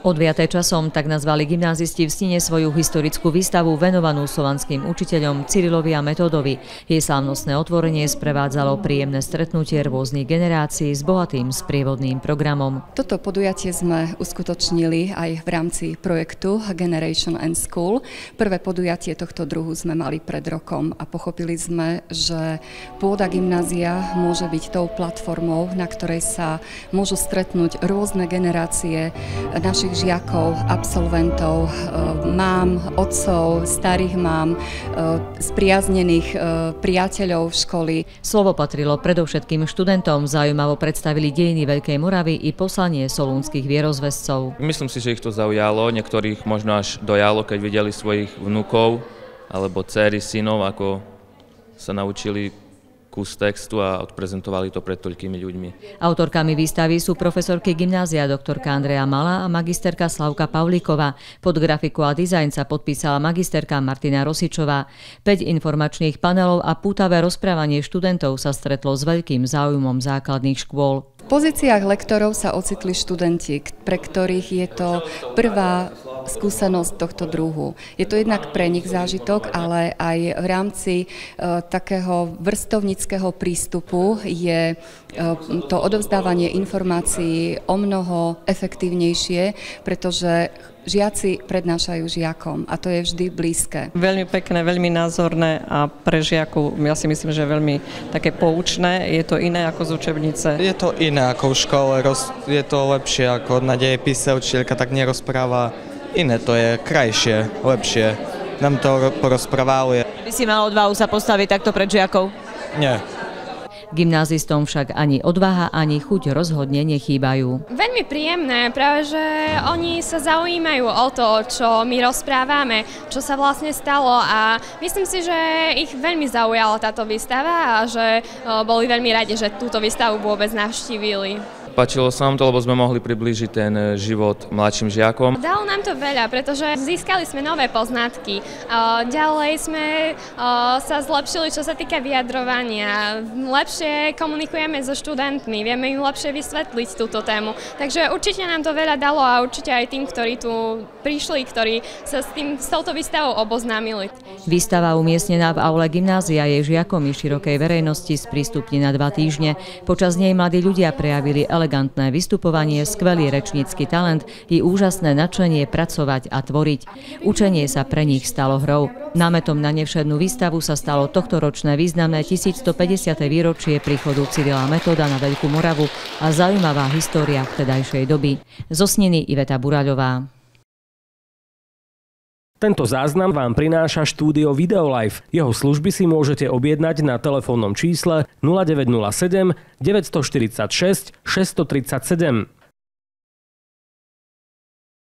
Odviaté časom tak nazvali gymnázisti v Snine svoju historickú výstavu venovanú slovanským učiteľom Cyrilovi a Metódovi. Jej slávnostné otvorenie sprevádzalo príjemné stretnutie rôznych generácií s bohatým sprievodným programom. Toto podujatie sme uskutočnili aj v rámci projektu Generation and School. Prvé podujatie tohto druhu sme mali pred rokom a pochopili sme, že pôda gymnázia môže byť tou platformou, na ktorej sa môžu stretnúť rôzne generácie našich žiakov, absolventov, mám, otcov, starých mám, spriaznených priateľov školy. Slovo patrilo predovšetkým študentom, zaujímavo predstavili dejiny Veľkej Moravy i poslanie solúnskych vierozvescov. Myslím si, že ich to zaujalo, niektorých možno až dojalo, keď videli svojich vnukov alebo dcery, synov, ako sa naučili kus textu a odprezentovali to pred toľkými ľuďmi. Autorkami výstavy sú profesorky gymnázia doktorka Andrea Malá a magisterka Slavka Pavlíková. Pod grafiku a dizajn sa podpísala magisterka Martina Rosičová. 5 informačných panelov a pútavé rozprávanie študentov sa stretlo s veľkým záujmom základných škôl. V pozíciách lektorov sa ocitli študenti, pre ktorých je to prvá skúsenosť tohto druhu. Je to jednak pre nich zážitok, ale aj v rámci takého vrstovníckeho prístupu je to odovzdávanie informácií o mnoho efektívnejšie, pretože žiaci prednášajú žiakom a to je vždy blízke. Veľmi pekné, veľmi názorné a pre žiakov ja si myslím, že veľmi také poučné. Je to iné ako z učebnice. Je to iné ako v škole, je to lepšie ako na dejepise, učiteľka tak nerozpráva. Iné to je, krajšie, lepšie. Nám to porozprávali. By si mal odvahu sa postaviť takto pred žiakov? Nie. Gymnázistom však ani odvaha, ani chuť rozhodne nechýbajú. Veľmi príjemné, práve že oni sa zaujímajú o to, čo my rozprávame, čo sa vlastne stalo a myslím si, že ich veľmi zaujala táto výstava a že boli veľmi radi, že túto výstavu vôbec navštívili. Páčilo sa nám to, lebo sme mohli priblížiť ten život mladším žiakom. Dalo nám to veľa, pretože získali sme nové poznatky. Ďalej sme sa zlepšili, čo sa týka vyjadrovania. Lepšie komunikujeme so študentmi, vieme im lepšie vysvetliť túto tému. Takže určite nám to veľa dalo a určite aj tým, ktorí tu prišli, ktorí sa s touto výstavou oboznámili. Výstava umiestnená v aule gymnázia je žiakom i širokej verejnosti sprístupnená 2 týždne. Počas nej mladí ľudia prejavili elegantné vystupovanie, skvelý rečnícky talent i úžasné nadšenie pracovať a tvoriť. Učenie sa pre nich stalo hrou. Námetom na nevšednú výstavu sa stalo tohtoročné významné 1150. výročie príchodu Cyrila a Metóda na Veľkú Moravu a zaujímavá história vtedajšej doby. Zo Sniny Iveta Buraľová. Tento záznam vám prináša štúdio Videolife. Jeho služby si môžete objednať na telefónnom čísle 0907 946 637.